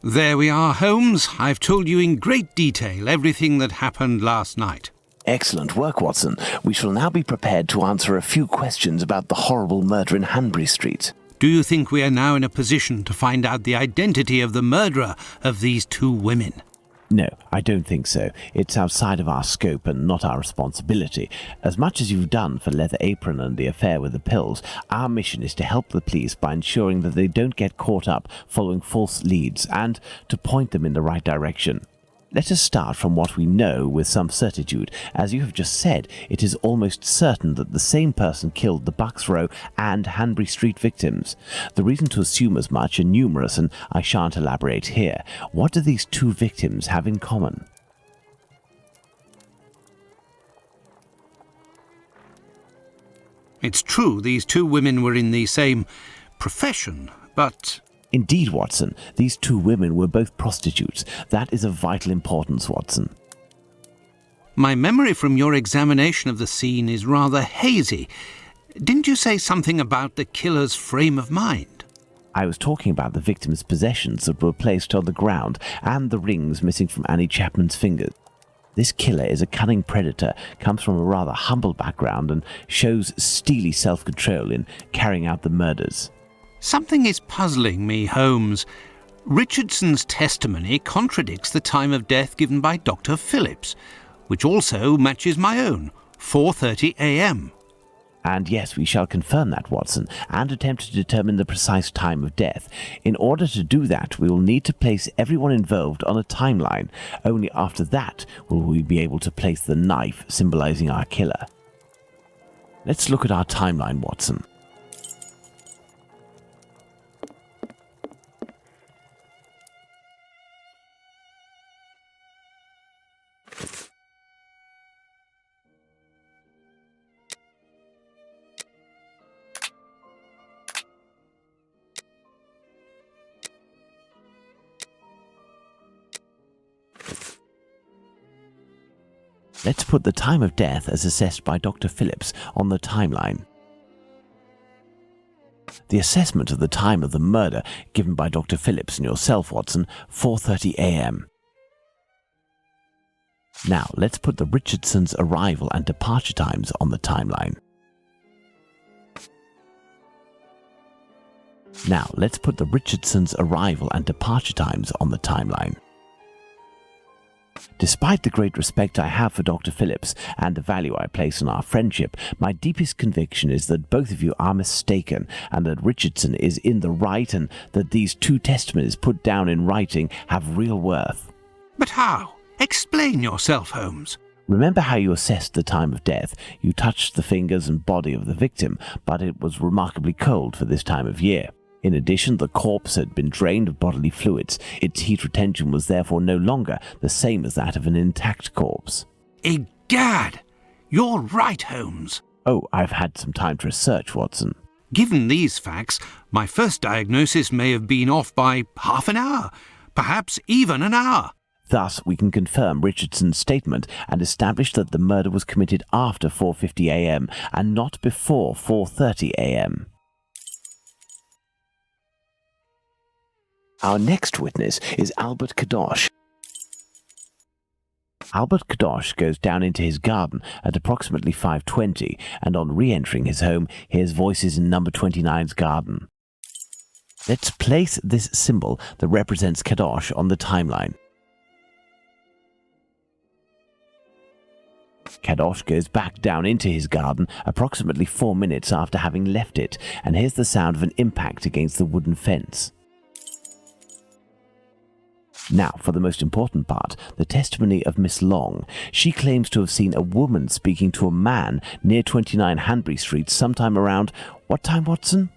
There we are, Holmes. I've told you in great detail everything that happened last night. Excellent work, Watson. We shall now be prepared to answer a few questions about the horrible murder in Hanbury Street. Do you think we are now in a position to find out the identity of the murderer of these two women? No, I don't think so. It's outside of our scope and not our responsibility. As much as you've done for Leather Apron and the affair with the pills, our mission is to help the police by ensuring that they don't get caught up following false leads and to point them in the right direction. Let us start from what we know with some certitude. As you have just said, it is almost certain that the same person killed the Bucks Row and Hanbury Street victims. The reasons to assume as much are numerous, and I shan't elaborate here. What do these two victims have in common? It's true these two women were in the same profession, but... Indeed, Watson, these two women were both prostitutes. That is of vital importance, Watson. My memory from your examination of the scene is rather hazy. Didn't you say something about the killer's frame of mind? I was talking about the victim's possessions that were placed on the ground and the rings missing from Annie Chapman's fingers. This killer is a cunning predator, comes from a rather humble background and shows steely self-control in carrying out the murders. Something is puzzling me, Holmes. Richardson's testimony contradicts the time of death given by Dr. Phillips, which also matches my own, 4:30 a.m. And yes, we shall confirm that, Watson, and attempt to determine the precise time of death. In order to do that, we will need to place everyone involved on a timeline. Only after that will we be able to place the knife symbolizing our killer. Let's look at our timeline, Watson. Let's put the time of death as assessed by Dr. Phillips on the timeline. The assessment of the time of the murder given by Dr. Phillips and yourself, Watson, 4:30 a.m. Now, let's put the Richardsons' arrival and departure times on the timeline. Now, let's put the Richardsons' arrival and departure times on the timeline. Despite the great respect I have for Dr. Phillips and the value I place on our friendship, my deepest conviction is that both of you are mistaken and that Richardson is in the right and that these two testimonies put down in writing have real worth. But how? Explain yourself, Holmes. Remember how you assessed the time of death. You touched the fingers and body of the victim, but it was remarkably cold for this time of year. In addition, the corpse had been drained of bodily fluids. Its heat retention was therefore no longer the same as that of an intact corpse. Egad! You're right, Holmes. Oh, I've had some time to research, Watson. Given these facts, my first diagnosis may have been off by half an hour, perhaps even an hour. Thus, we can confirm Richardson's statement and establish that the murder was committed after 4:50 a.m. and not before 4:30 a.m. Our next witness is Albert Kadosh. Albert Kadosh goes down into his garden at approximately 5:20, and on re-entering his home, hears voices in number 29's garden. Let's place this symbol that represents Kadosh on the timeline. Kadosh goes back down into his garden approximately 4 minutes after having left it, and hears the sound of an impact against the wooden fence. Now, for the most important part, the testimony of Miss Long. She claims to have seen a woman speaking to a man near 29 Hanbury Street sometime around... What time, Watson?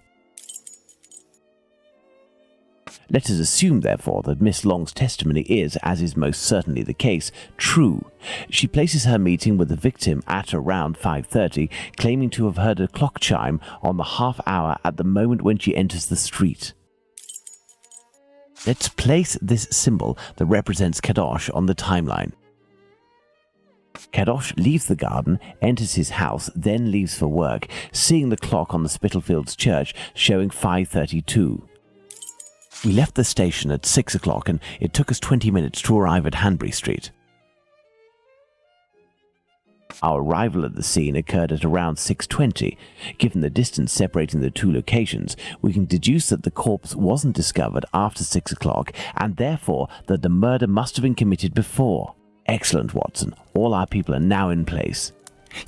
Let us assume, therefore, that Miss Long's testimony is, as is most certainly the case, true. She places her meeting with the victim at around 5:30, claiming to have heard a clock chime on the half hour at the moment when she enters the street. Let's place this symbol that represents Kadosh on the timeline. Kadosh leaves the garden, enters his house, then leaves for work, seeing the clock on the Spitalfields church showing 5:32. We left the station at 6 o'clock and it took us 20 minutes to arrive at Hanbury Street. Our arrival at the scene occurred at around 6:20. Given the distance separating the two locations, we can deduce that the corpse wasn't discovered after 6 o'clock and therefore that the murder must have been committed before. Excellent, Watson. All our people are now in place.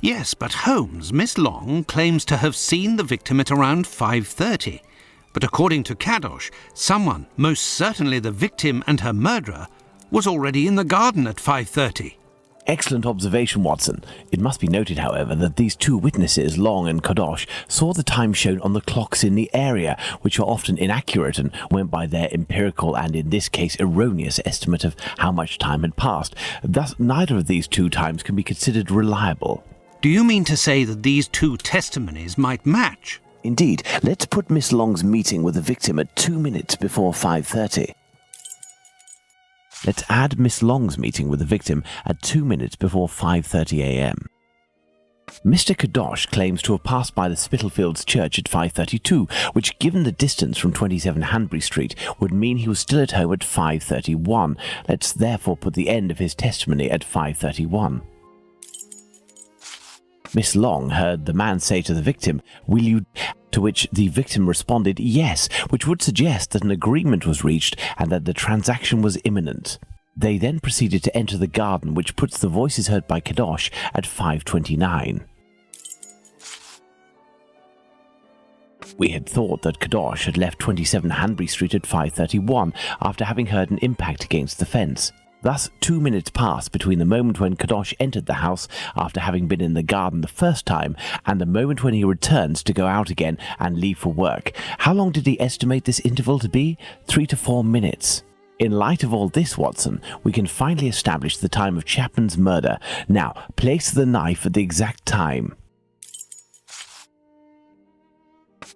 Yes, but Holmes, Miss Long claims to have seen the victim at around 5:30. But according to Kadosh, someone, most certainly the victim and her murderer, was already in the garden at 5:30. Excellent observation, Watson. It must be noted, however, that these two witnesses, Long and Kadosh, saw the time shown on the clocks in the area, which are often inaccurate and went by their empirical and, in this case, erroneous estimate of how much time had passed. Thus, neither of these two times can be considered reliable. Do you mean to say that these two testimonies might match? Indeed. Let's put Miss Long's meeting with the victim at 2 minutes before 5:30. Let's add Miss Long's meeting with the victim at 2 minutes before 5:30 a.m. Mr. Kadosh claims to have passed by the Spitalfields Church at 5:32, which, given the distance from 27 Hanbury Street, would mean he was still at home at 5:31. Let's therefore put the end of his testimony at 5:31. Miss Long heard the man say to the victim, "Will you?" to which the victim responded yes, which would suggest that an agreement was reached and that the transaction was imminent. They then proceeded to enter the garden, which puts the voices heard by Kadosh at 5:29. We had thought that Kadosh had left 27 Hanbury Street at 5:31 after having heard an impact against the fence. Thus, 2 minutes passed between the moment when Kadosh entered the house after having been in the garden the first time and the moment when he returns to go out again and leave for work. How long did he estimate this interval to be? 3 to 4 minutes. In light of all this, Watson, we can finally establish the time of Chapman's murder. Now, place the knife at the exact time.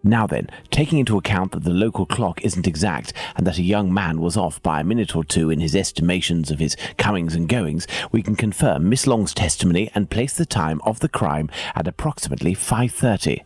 Now then, taking into account that the local clock isn't exact and that a young man was off by a minute or two in his estimations of his comings and goings, we can confirm Miss Long's testimony and place the time of the crime at approximately 5:30.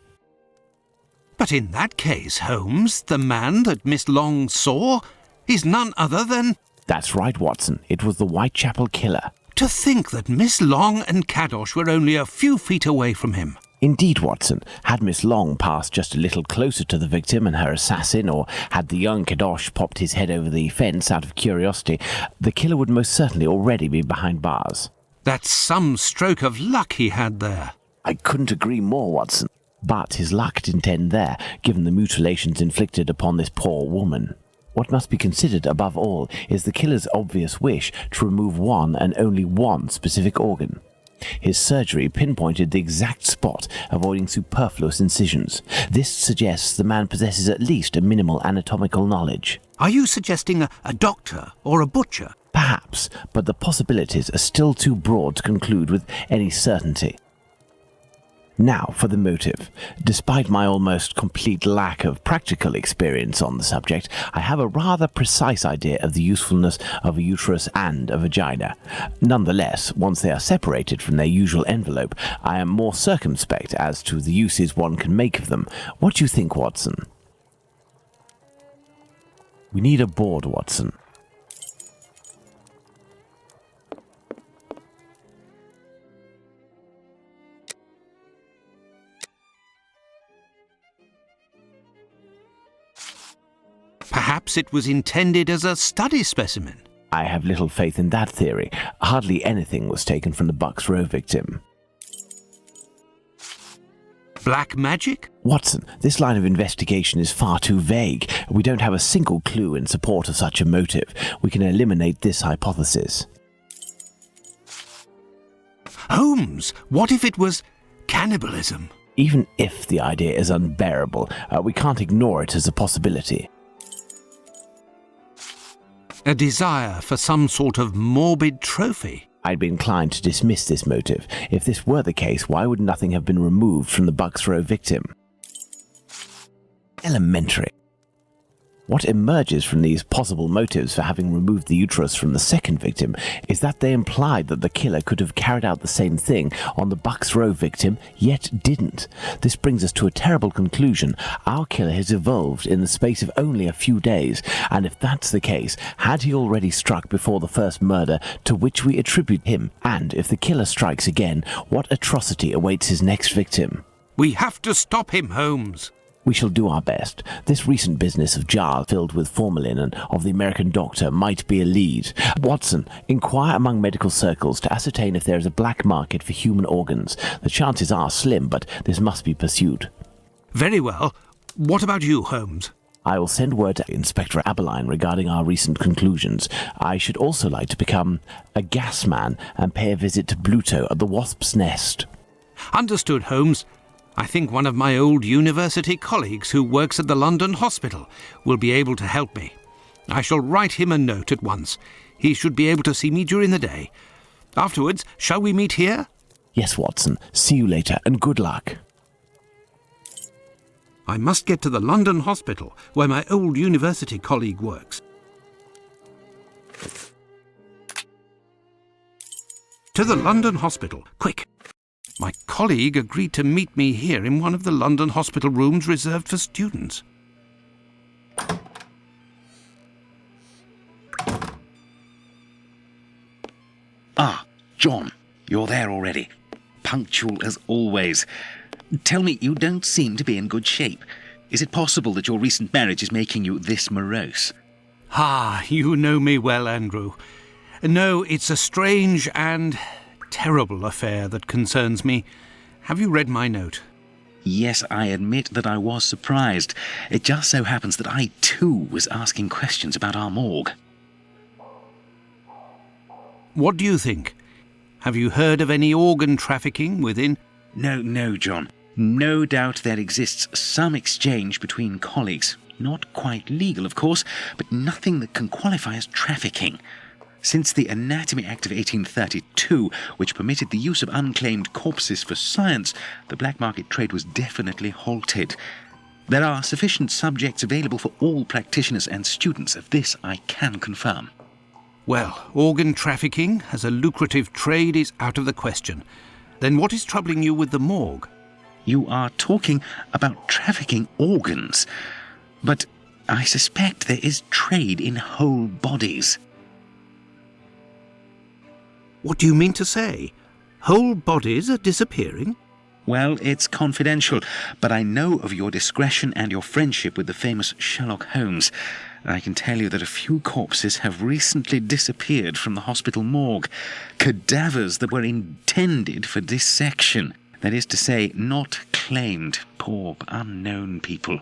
But in that case, Holmes, the man that Miss Long saw is none other than... That's right, Watson. It was the Whitechapel killer. To think that Miss Long and Kadosh were only a few feet away from him. Indeed, Watson. Had Miss Long passed just a little closer to the victim and her assassin, or had the young Kadosh popped his head over the fence out of curiosity, the killer would most certainly already be behind bars. That's some stroke of luck he had there. I couldn't agree more, Watson. But his luck didn't end there, given the mutilations inflicted upon this poor woman. What must be considered above all is the killer's obvious wish to remove one and only one specific organ. His surgery pinpointed the exact spot, avoiding superfluous incisions. This suggests the man possesses at least a minimal anatomical knowledge. Are you suggesting a doctor or a butcher? Perhaps, but the possibilities are still too broad to conclude with any certainty. Now for the motive. Despite my almost complete lack of practical experience on the subject, I have a rather precise idea of the usefulness of a uterus and a vagina. Nonetheless, once they are separated from their usual envelope, I am more circumspect as to the uses one can make of them. What do you think, Watson? We need a board, Watson. Perhaps it was intended as a study specimen. I have little faith in that theory. Hardly anything was taken from the Bucks Row victim. Black magic? Watson, this line of investigation is far too vague. We don't have a single clue in support of such a motive. We can eliminate this hypothesis. Holmes, what if it was cannibalism? Even if the idea is unbearable, we can't ignore it as a possibility. A desire for some sort of morbid trophy? I'd be inclined to dismiss this motive. If this were the case, why would nothing have been removed from the Bucks Row victim? Elementary. What emerges from these possible motives for having removed the uterus from the second victim is that they implied that the killer could have carried out the same thing on the Bucks Row victim, yet didn't. This brings us to a terrible conclusion. Our killer has evolved in the space of only a few days, and if that's the case, had he already struck before the first murder to which we attribute him? And if the killer strikes again, what atrocity awaits his next victim? We have to stop him, Holmes. We shall do our best. This recent business of jars filled with formalin and of the American doctor might be a lead. Watson, inquire among medical circles to ascertain if there is a black market for human organs. The chances are slim, but this must be pursued. Very well. What about you, Holmes? I will send word to Inspector Aberline regarding our recent conclusions. I should also like to become a gas man and pay a visit to Bluto at the Wasp's Nest. Understood, Holmes. I think one of my old university colleagues who works at the London hospital will be able to help me. I shall write him a note at once. He should be able to see me during the day. Afterwards, shall we meet here? Yes, Watson. See you later, and good luck. I must get to the London hospital, where my old university colleague works. To the London hospital, quick! My colleague agreed to meet me here in one of the London hospital rooms reserved for students. Ah, John, you're there already. Punctual as always. Tell me, you don't seem to be in good shape. Is it possible that your recent marriage is making you this morose? Ah, you know me well, Andrew. No, it's a strange and terrible affair that concerns me. Have you read my note? Yes, I admit that I was surprised. It just so happens that I, too, was asking questions about our morgue. What do you think? Have you heard of any organ trafficking within? No, John. No doubt there exists some exchange between colleagues. Not quite legal, of course, but nothing that can qualify as trafficking. Since the Anatomy Act of 1832, which permitted the use of unclaimed corpses for science, the black market trade was definitely halted. There are sufficient subjects available for all practitioners and students. Of this I can confirm. Well, organ trafficking as a lucrative trade is out of the question. Then what is troubling you with the morgue? You are talking about trafficking organs, but I suspect there is trade in whole bodies. What do you mean to say? Whole bodies are disappearing? Well, it's confidential, but I know of your discretion and your friendship with the famous Sherlock Holmes. I can tell you that a few corpses have recently disappeared from the hospital morgue. Cadavers that were intended for dissection. That is to say, not claimed. Poor, unknown people.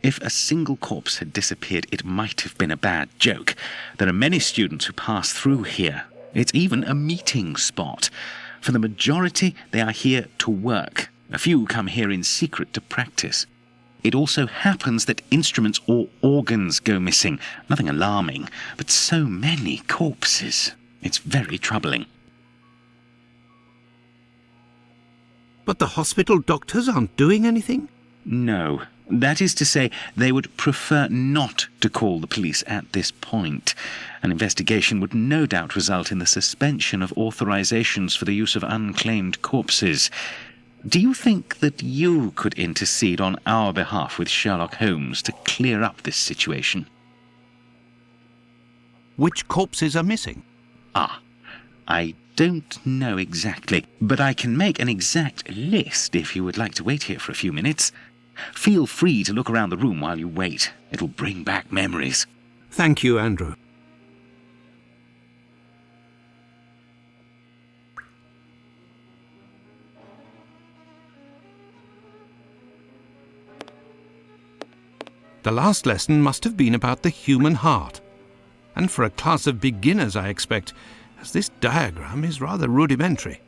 If a single corpse had disappeared, it might have been a bad joke. There are many students who pass through here. It's even a meeting spot. For the majority, they are here to work. A few come here in secret to practice. It also happens that instruments or organs go missing. Nothing alarming, but so many corpses. It's very troubling. But the hospital doctors aren't doing anything? No. That is to say, they would prefer not to call the police at this point. An investigation would no doubt result in the suspension of authorizations for the use of unclaimed corpses. Do you think that you could intercede on our behalf with Sherlock Holmes to clear up this situation? Which corpses are missing? I don't know exactly, but I can make an exact list if you would like to wait here for a few minutes. Feel free to look around the room while you wait. It'll bring back memories. Thank you, Andrew. The last lesson must have been about the human heart. And for a class of beginners, I expect, as this diagram is rather rudimentary.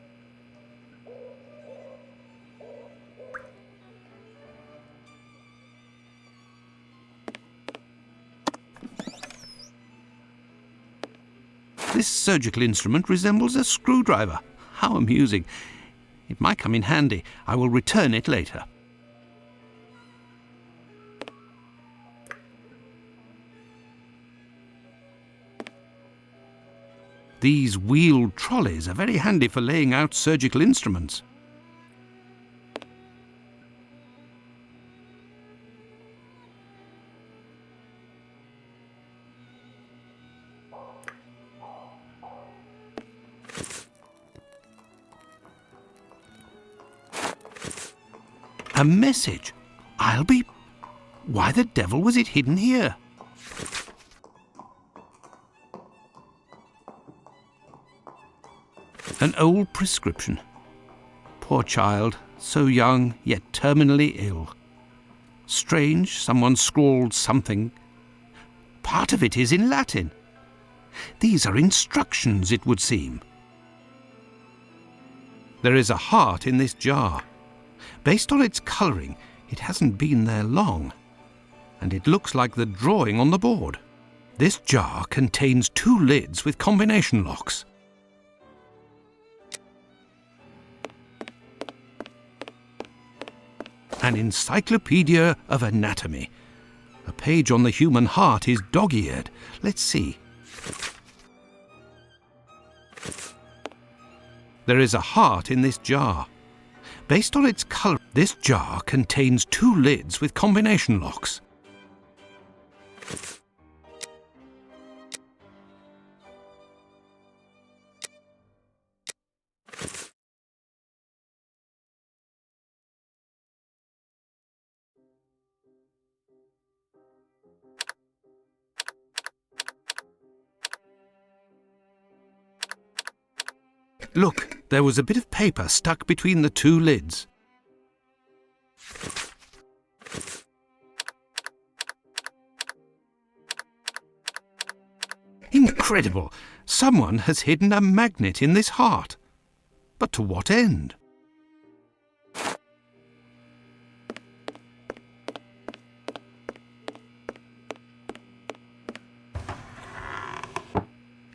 This surgical instrument resembles a screwdriver. How amusing. It might come in handy. I will return it later. These wheeled trolleys are very handy for laying out surgical instruments. A message. Why the devil was it hidden here? An old prescription. Poor child, so young, yet terminally ill. Strange, someone scrawled something. Part of it is in Latin. These are instructions, it would seem. There is a heart in this jar. Based on its colouring, it hasn't been there long, and it looks like the drawing on the board. This jar contains 2 lids with combination locks. An encyclopedia of anatomy. A page on the human heart is dog-eared. Let's see. There is a heart in this jar. Based on its colour, this jar contains 2 lids with combination locks. Look, there was a bit of paper stuck between the 2 lids. Incredible! Someone has hidden a magnet in this heart. But to what end?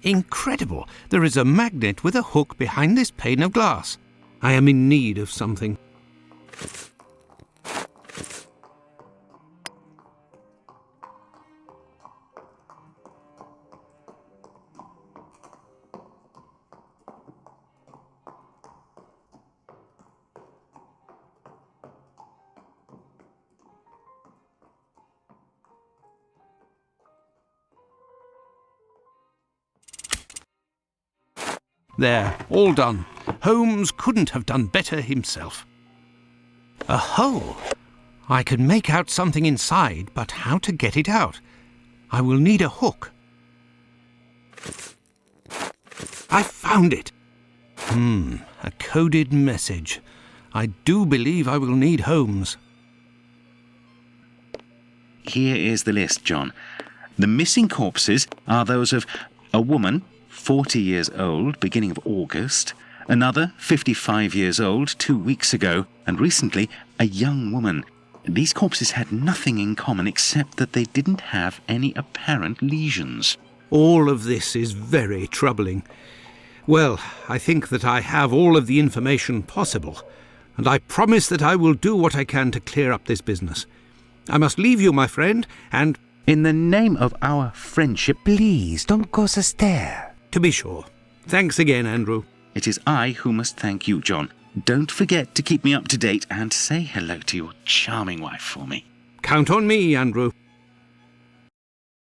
Incredible! There is a magnet with a hook behind this pane of glass. I am in need of something. There, all done. Holmes couldn't have done better himself. A hole! I can make out something inside, but how to get it out? I will need a hook. I found it! A coded message. I do believe I will need Holmes. Here is the list, John. The missing corpses are those of a woman, 40 years old, beginning of August, another 55 years old 2 weeks ago, and recently a young woman. These corpses had nothing in common except that they didn't have any apparent lesions. All of this is very troubling. Well, I think that I have all of the information possible, and I promise that I will do what I can to clear up this business. I must leave you, my friend, and... In the name of our friendship, Please, don't go so stare. To be sure. Thanks again, Andrew. it is I who must thank you, John. Don't forget to keep me up to date and say hello to your charming wife for me. Count on me, Andrew.